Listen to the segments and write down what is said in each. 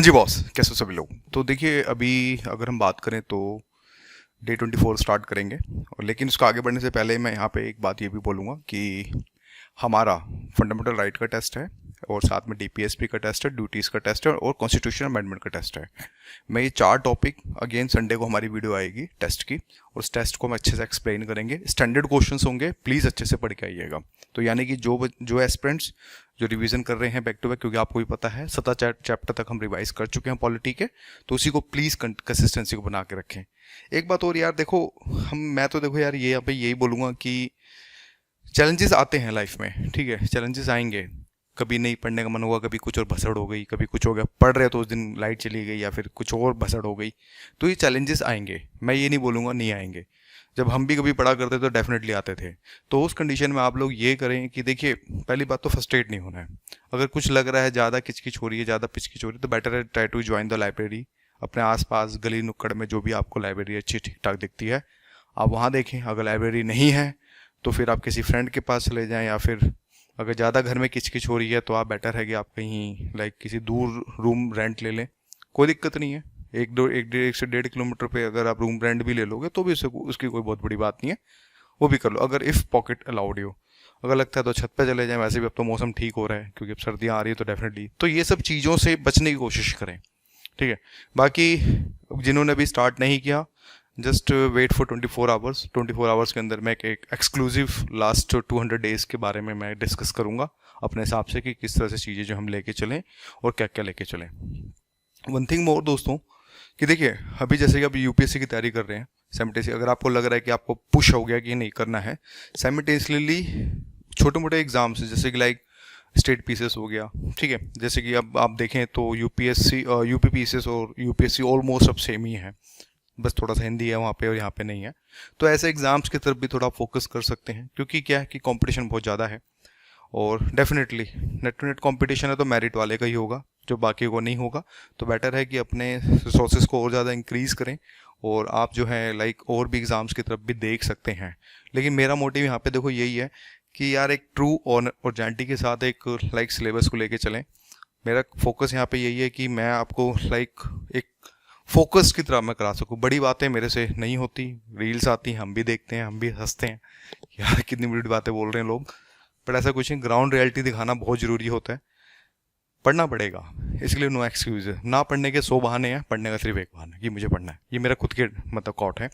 जी boss, कैसे हो सभी लोग। तो देखिए, अभी अगर हम बात करें तो डे 24 स्टार्ट करेंगे। और लेकिन उसको आगे बढ़ने से पहले मैं यहाँ पे एक बात ये भी बोलूँगा कि हमारा फंडामेंटल राइट का टेस्ट है, और साथ में डीपीएसपी का टेस्ट है, ड्यूटीज़ का टेस्ट है, और कॉन्स्टिट्यूशन अमेंडमेंट का टेस्ट है। मैं ये 4 टॉपिक, अगेन संडे को हमारी वीडियो आएगी टेस्ट की, और उस टेस्ट को हम अच्छे से एक्सप्लेन करेंगे। स्टैंडर्ड क्वेश्चंस होंगे, प्लीज़ अच्छे से पढ़ के आइएगा। तो यानी कि जो एस्पिरेंट्स जो रिवीजन कर रहे हैं बैक टू बैक, क्योंकि आपको भी पता है 17 चैप्टर तक हम रिवाइज कर चुके हैं पॉलिटी के, तो उसी को प्लीज़ कंसिस्टेंसी को बना के रखें। एक बात और यार, देखो मैं तो देखो यार, ये यहाँ पे यही बोलूँगा कि चैलेंजेस आते हैं लाइफ में, ठीक है, चैलेंजेस आएंगे। कभी नहीं पढ़ने का मन होगा, कभी कुछ और भसड़ हो गई, कभी कुछ हो गया, पढ़ रहे तो उस दिन लाइट चली गई या फिर कुछ और भसड़ हो गई। तो ये चैलेंजेस आएंगे, मैं ये नहीं बोलूँगा नहीं आएंगे। जब हम भी कभी पढ़ा करते तो डेफिनेटली आते थे। तो उस कंडीशन में आप लोग ये करें कि देखिए, पहली बात तो फर्स्ट्रेट नहीं होना है। अगर कुछ लग रहा है ज़्यादा किचकिच हो रही है, ज़्यादा पिचकिच हो रही है, तो बेटर है try to join the library. अपने आसपास गली नुक्कड़ में जो भी आपको लाइब्रेरी अच्छी ठीक ठाक दिखती है, आप वहाँ देखें। अगर लाइब्रेरी नहीं है तो फिर आप किसी फ्रेंड के पास चले जाएं, या फिर अगर ज़्यादा घर में किचकिच हो रही है तो आप बेटर है कि आप कहीं किसी दूर रूम रेंट ले लें। कोई दिक्कत नहीं है, एक से 1.5 किलोमीटर पे अगर आप रूम रेंट भी ले लोगे तो भी उसकी कोई बहुत बड़ी बात नहीं है, वो भी कर लो अगर इफ़ पॉकेट अलाउड हो। अगर लगता है तो छत पे चले जाएं, वैसे भी अब तो मौसम ठीक हो रहा है क्योंकि अब सर्दियाँ आ रही है, तो डेफिनेटली तो ये सब चीज़ों से बचने की कोशिश करें, ठीक है। बाकी जिन्होंने अभी स्टार्ट नहीं किया, just wait for 24 hours. 24 hours के अंदर मैं एक एक्सक्लूसिव लास्ट 200 डेज़ के बारे में मैं डिस्कस करूँगा अपने हिसाब से कि किस तरह से चीज़ें जो हम लेके चलें और क्या क्या लेके चलें। वन थिंग मोर दोस्तों, कि देखिए अभी जैसे कि आप यूपीएससी की तैयारी कर रहे हैं साइमल्टेनियसली, अगर आपको लग रहा है कि आपको पुश हो गया कि नहीं करना है, साइमल्टेनियसली छोटे मोटे एग्जाम्स जैसे कि स्टेट पीसीएस हो गया, ठीक है। जैसे कि अब आप देखें तो यूपी पीसीएस और यूपीएससी ऑलमोस्ट अब सेम ही है, बस थोड़ा सा हिंदी है वहाँ पे और यहाँ पे नहीं है। तो ऐसे एग्जाम्स की तरफ भी थोड़ा फोकस कर सकते हैं, क्योंकि क्या है कि कंपटीशन बहुत ज़्यादा है, और definitely neck to neck competition है तो मेरिट वाले का ही होगा, जो बाकी को नहीं होगा। तो बेटर है कि अपने रिसोर्सेज को और ज़्यादा इंक्रीज़ करें, और आप जो है और भी एग्ज़ाम्स की तरफ भी देख सकते हैं। लेकिन मेरा मोटिव यहाँ पे देखो यही है कि यार एक ट्रू और जेंटी के साथ एक सिलेबस को लेके चलें। मेरा फोकस यहाँ पे यही है कि मैं आपको एक फोकस की तरह मैं करा सकूँ। बड़ी बातें मेरे से नहीं होती, रील्स आती हैं, हम भी देखते हैं, हम भी हंसते हैं, यार कितनी बड़ी बातें बोल रहे हैं लोग, बट ऐसा कुछ नहीं। ग्राउंड रियलिटी दिखाना बहुत ज़रूरी होता है, पढ़ना पड़ेगा, इसलिए नो एक्सक्यूज है। ना पढ़ने के 100 बहाने हैं, पढ़ने का सिर्फ एक बहाना कि मुझे पढ़ना है। ये मेरा खुद के कॉट है।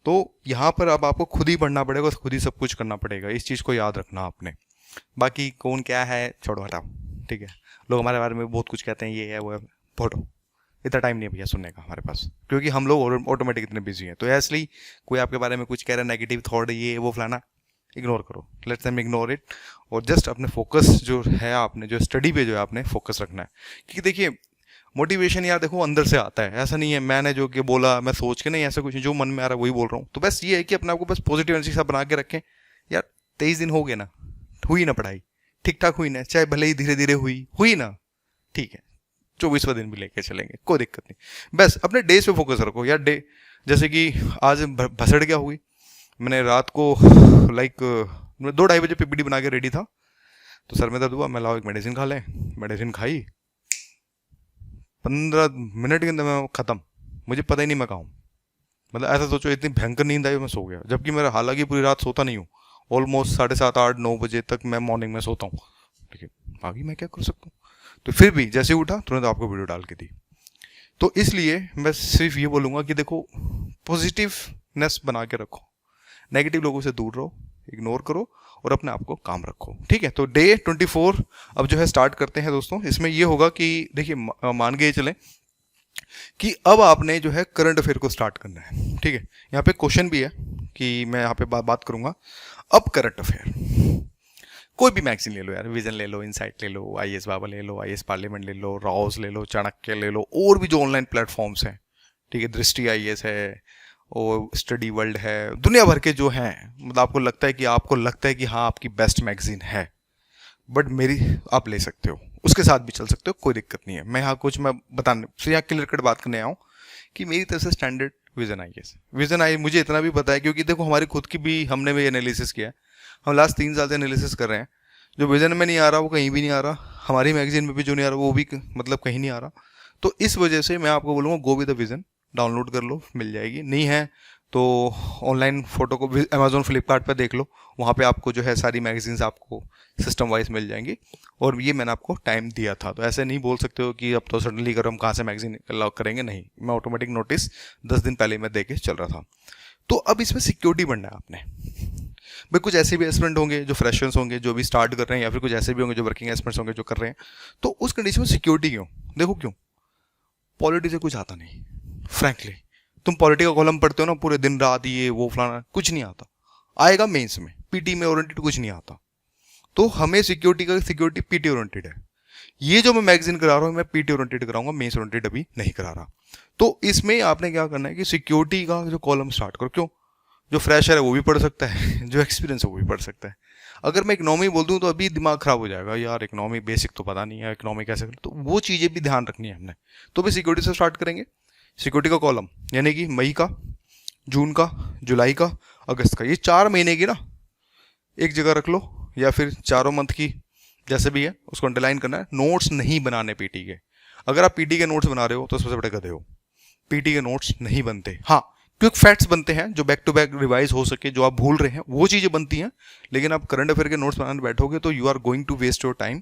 तो यहाँ पर अब आपको खुद ही पढ़ना पड़ेगा, खुद ही सब कुछ करना पड़ेगा, इस चीज़ को याद रखना आपने। बाकी कौन क्या है छोड़ो, हटाओ, ठीक है। लोग हमारे बारे में बहुत कुछ कहते हैं, ये है वो है, फोटो, इतना टाइम नहीं है भैया सुनने का हमारे पास, क्योंकि हम लोग ऑटोमेटिक इतने बिजी हैं। तो इसलिए कोई आपके बारे में कुछ कह रहा है नेगेटिव थॉट, ये वो फलाना, इग्नोर करो, लेट्स देम इग्नोर इट। और जस्ट अपने फोकस जो है, आपने जो स्टडी पे जो है आपने फोकस रखना है। क्योंकि देखिए मोटिवेशन यार देखो अंदर से आता है, ऐसा नहीं है मैंने जो कि बोला मैं सोच के नहीं, ऐसा कुछ नहीं, जो मन में आ रहा है वही बोल रहा हूँ। तो बस ये है कि अपने आप को बस पॉजिटिव एनर्जी से बना के रखें। यार 23 दिन हो गए ना, हुई ना पढ़ाई ठीक ठाक, हुई ना, चाहे भले ही धीरे धीरे हुई ना, ठीक है, 24वां दिन भी लेके चलेंगे, कोई दिक्कत नहीं। बस अपने डेज पे फोकस रखो यार। डे जैसे कि आज भसड़ क्या हुई, मैंने रात को 2-2:30 बजे पीपीटी बना के रेडी था, तो सर में दर्द हुआ, मैं लाओ एक मेडिसिन खा लें। मेडिसिन खाई, 15 मिनट के अंदर मैं ख़त्म, मुझे पता ही नहीं मैं कहाँ हूँ। ऐसा सोचो, इतनी भयंकर नींद आई, मैं सो गया। जबकि मेरा हालांकि पूरी रात सोता नहीं हूँ, ऑलमोस्ट 7:30 8-9 बजे तक मैं मॉर्निंग में सोता हूँ, ठीक है। आगे मैं क्या कर सकता हूँ। तो फिर भी जैसे उठा तुरंत आपको वीडियो डाल के दी। तो इसलिए मैं सिर्फ ये बोलूँगा कि देखो पॉजिटिवनेस बना के रखो, नेगेटिव लोगों से दूर रहो, इग्नोर करो और अपने आप को काम रखो, ठीक है। तो डे 24 अब जो है स्टार्ट करते हैं दोस्तों। इसमें ये होगा कि देखिए मान के चलें कि अब आपने जो है करंट अफेयर को स्टार्ट करना है, ठीक है। यहाँ पे क्वेश्चन भी है कि मैं यहाँ पे बात करूँगा। अब करंट अफेयर कोई भी मैगजीन ले लो यार, विजन ले लो, इनसाइट ले लो, आईएएस बाबा ले लो, आईएएस पार्लियामेंट ले लो, राउस ले लो, चाणक्य ले लो, और भी जो ऑनलाइन प्लेटफॉर्म्स हैं, ठीक है, दृष्टि आईएएस है और स्टडी वर्ल्ड है, दुनिया भर के जो हैं, आपको लगता है कि हाँ आपकी बेस्ट मैगजीन है, बट मेरी आप ले सकते हो, उसके साथ भी चल सकते हो, कोई दिक्कत नहीं है। मैं बताने से यहाँ क्लियर कट बात करने आऊँ कि मेरी तरफ से स्टैंडर्ड विजन आई मुझे इतना भी पता है, क्योंकि देखो हमारी खुद की भी हमने भी एनालिसिस किया है। हम लास्ट 3 साल से एनालिसिस कर रहे हैं, जो विजन में नहीं आ रहा वो कहीं भी नहीं आ रहा, हमारी मैगजीन में भी जो नहीं आ रहा वो भी कहीं नहीं आ रहा। तो इस वजह से मैं आपको बोलूँगा go with the vision, download कर लो, मिल जाएगी। नहीं है तो ऑनलाइन फ़ोटो को अमेजोन फ्लिपकार्ट पर देख लो, वहाँ पे आपको जो है सारी मैगजीन्स आपको सिस्टम वाइज मिल जाएंगी। और ये मैंने आपको टाइम दिया था, तो ऐसे नहीं बोल सकते हो कि अब तो सडनली करो हम कहाँ से मैगजीन लॉक करेंगे, नहीं, मैं ऑटोमेटिक नोटिस 10 दिन पहले मैं दे के चल रहा था। तो अब इसमें सिक्योरिटी बनना है आपने भाई। कुछ ऐसे भी एस्पिरेंट होंगे जो फ्रेशर्स होंगे जो भी स्टार्ट कर रहे हैं, या फिर कुछ ऐसे भी होंगे जो वर्किंग एस्पिरेंट्स होंगे जो कर रहे हैं। तो उस कंडीशन में सिक्योरिटी क्यों? देखो क्यों, पॉलिटी से कुछ आता नहीं फ्रैंकली। तुम पॉलिटी का कॉलम पढ़ते हो ना पूरे दिन रात, ये वो फलाना, कुछ नहीं आता। आएगा मेंस में, पीटी में ओरिएंटेड कुछ नहीं आता। तो हमें सिक्योरिटी पीटी ओरिएंटेड है। ये जो मैं मैगजीन करा रहा हूँ मैं पीटी ओरिएंटेड कराऊंगा, मेंस ओरिएंटेड अभी नहीं करा रहा। तो इसमें आपने क्या करना है कि सिक्योरिटी का जो कॉलम स्टार्ट करो। क्यों? जो फ्रेशर है वो भी पढ़ सकता है, जो एक्सपीरियंस है वो भी पढ़ सकता है। अगर मैं इकोनॉमी बोल दूं तो अभी दिमाग खराब हो जाएगा, यार इकोनॉमी बेसिक तो पता नहीं है, इकोनॉमी कैसे करें, तो वो चीज़ें भी ध्यान रखनी है हमने। तो भी सिक्योरिटी से स्टार्ट करेंगे। सिक्योरिटी का कॉलम यानी कि मई का, जून का, जुलाई का, अगस्त का, ये 4 महीने की ना एक जगह रख लो, या फिर चारों मंथ की, जैसे भी है उसको अंडरलाइन करना है। नोट्स नहीं बनाने पीटी के। अगर आप पीटी के नोट्स बना रहे हो तो सबसे बड़े गधे हो। पीटी के नोट्स नहीं बनते। हाँ, क्विक फैक्ट्स बनते हैं जो बैक टू बैक रिवाइज हो सके, जो आप भूल रहे हैं वो चीज़ें बनती हैं। लेकिन आप करंट अफेयर के नोट्स बनाने बैठोगे तो you are going to waste your time.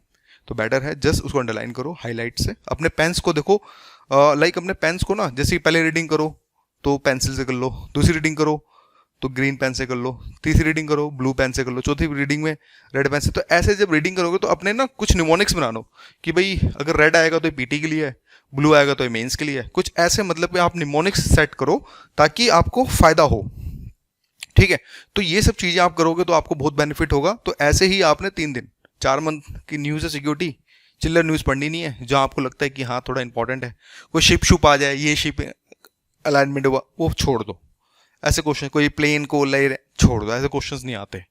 तो बेटर है जस्ट उसको अंडरलाइन करो हाईलाइट से। अपने पेन्स को देखो, लाइक अपने पेन्स को ना, जैसे पहले रीडिंग करो तो पेंसिल से कर लो, दूसरी रीडिंग करो तो ग्रीन पेन से कर लो, तीसरी रीडिंग करो ब्लू पेन से कर लो, चौथी रीडिंग में रेड पेन से। तो ऐसे जब रीडिंग करोगे तो अपने ना कुछ निमोनिक्स बना लो कि भाई अगर रेड आएगा तो ये पीटी के लिए है, ब्लू आएगा तो ये मेंस के लिए है। कुछ ऐसे मतलब कि आप निमोनिक्स सेट करो ताकि आपको फायदा हो। ठीक है, तो ये सब चीजें आप करोगे तो आपको बहुत बेनिफिट होगा। तो ऐसे ही आपने 3 दिन 4 मंथ की न्यूज़ है सिक्योरिटी, चिल्लर न्यूज़ पढ़नी नहीं है। जहाँ आपको लगता है कि हाँ थोड़ा इंपॉर्टेंट है, कोई शिप शुप आ जाए, ये शिप अलाइनमेंट हुआ, वो छोड़ दो। ऐसे क्वेश्चन, कोई प्लेन को ले छोड़ दो, ऐसे क्वेश्चंस नहीं आते।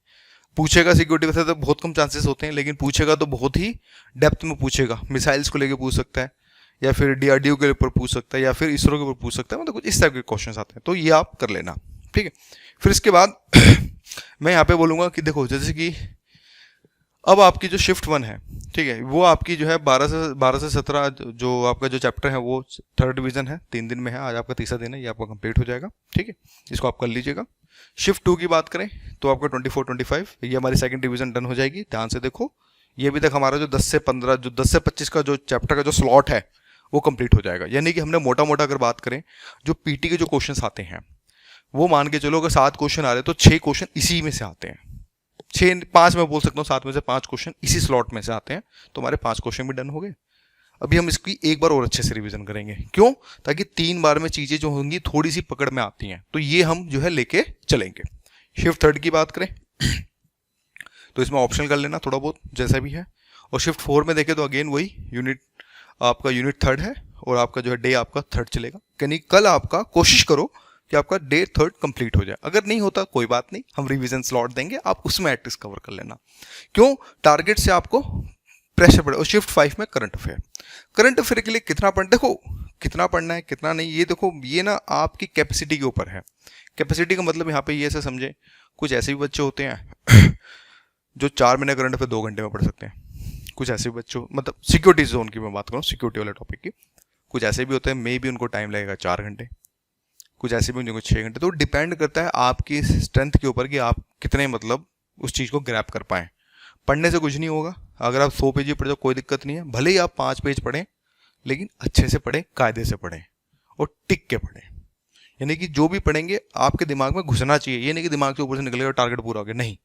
पूछेगा सिक्योरिटी वैसे तो बहुत कम चांसेस होते हैं, लेकिन पूछेगा तो बहुत ही डेप्थ में पूछेगा। मिसाइल्स को लेके पूछ सकता है, या फिर डीआरडीओ के ऊपर पूछ सकता है, या फिर इसरो के ऊपर पूछ सकता है, मतलब कुछ इस टाइप के क्वेश्चंस आते हैं। तो ये आप कर लेना, ठीक है। फिर इसके बाद मैं यहाँ पे बोलूँगा कि देखो, जैसे कि अब आपकी जो शिफ्ट 1 है, ठीक है, वो आपकी जो है 12 से 17 जो आपका जो चैप्टर है वो 3rd डिवीजन है, 3 दिन में है। आज आपका तीसरा दिन है, ये आपका कंप्लीट हो जाएगा, ठीक है, इसको आप कर लीजिएगा। शिफ्ट 2 की बात करें तो आपका 24-25 ये हमारी 2nd डिवीजन डन हो जाएगी। ध्यान से देखो, ये अभी तक हमारा जो 10 से 15 जो 10 से 25 का जो चैप्टर का जो स्लॉट है वो कंप्लीट हो जाएगा। यानी कि हमने मोटा मोटा अगर बात करें, जो पीटी के जो क्वेश्चन आते हैं वो मान के चलो अगर 7 क्वेश्चन आ रहे हैं तो 6 क्वेश्चन इसी में से आते हैं। 5 मैं बोल सकता हूँ, 7 में से 5 क्वेश्चन इसी स्लॉट में से आते हैं। तो हमारे 5 क्वेश्चन भी डन हो गए। अभी हम इसकी एक बार और अच्छे से रिवीजन करेंगे। क्यों? ताकि 3 बार में चीजें जो होंगी थोड़ी सी पकड़ में आती हैं, तो ये हम जो है लेके चलेंगे। शिफ्ट 3 की बात करें तो इसमें ऑप्शनल कर लेना थोड़ा बहुत जैसा भी है। और शिफ्ट 4 में देखें तो अगेन वही आपका यूनिट 3rd है, और आपका जो है डे आपका 3rd चलेगा। यानी कल आपका कोशिश करो कि आपका डे 3rd कंप्लीट हो जाए। अगर नहीं होता कोई बात नहीं, हम रिवीजन स्लॉट देंगे, आप उसमें एटलीस्ट कवर कर लेना। क्यों? टारगेट से आपको प्रेशर पड़े। और शिफ्ट 5 में करंट अफेयर के लिए कितना पढ़ना, देखो कितना पढ़ना है कितना नहीं, ये देखो ये ना आपकी कैपेसिटी के ऊपर है। कैपेसिटी का मतलब यहाँ पे ये ऐसे समझे, कुछ ऐसे भी बच्चे होते हैं जो 4 महीने करंट अफेयर 2 घंटे में पढ़ सकते हैं। कुछ ऐसे भी बच्चे, मतलब सिक्योरिटी जोन की मैं बात करूँ, सिक्योरिटी वाले टॉपिक की, कुछ ऐसे भी होते हैं मे भी उनको टाइम लगेगा 4 घंटे, कुछ ऐसे भी उनको 6 घंटे। तो डिपेंड करता है आपकी स्ट्रेंथ के ऊपर कि आप कितने मतलब उस चीज़ को ग्रैब कर पाएँ। पढ़ने से कुछ नहीं होगा। अगर आप 100 पेज ही पढ़ जाओ कोई दिक्कत नहीं है, भले ही आप 5 पेज पढ़ें, लेकिन अच्छे से पढ़ें, कायदे से पढ़ें और टिक के पढ़ें। यानी कि जो भी पढ़ेंगे आपके दिमाग में घुसना चाहिए। ये नहीं कि दिमाग से ऊपर से निकलेगा टारगेट पूरा हो गया, नहीं।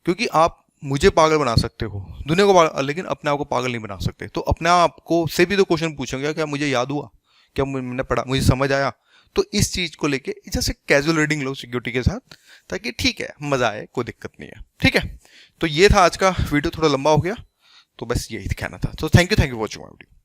क्योंकि आप मुझे पागल बना सकते हो, दुनिया को पागल, लेकिन अपने आप को पागल नहीं बना सकते। तो अपने आप को से भी तो क्वेश्चन पूछेंगे, क्या मुझे याद हुआ, क्या मैंने पढ़ा, मुझे समझ आया। तो इस चीज को लेके जैसे कैजुअल रीडिंग लो सिक्योरिटी के साथ, ताकि ठीक है मजा आए, कोई दिक्कत नहीं है, ठीक है। तो ये था आज का वीडियो, थोड़ा लंबा हो गया, तो बस यही कहना था। तो thank you for watching my video.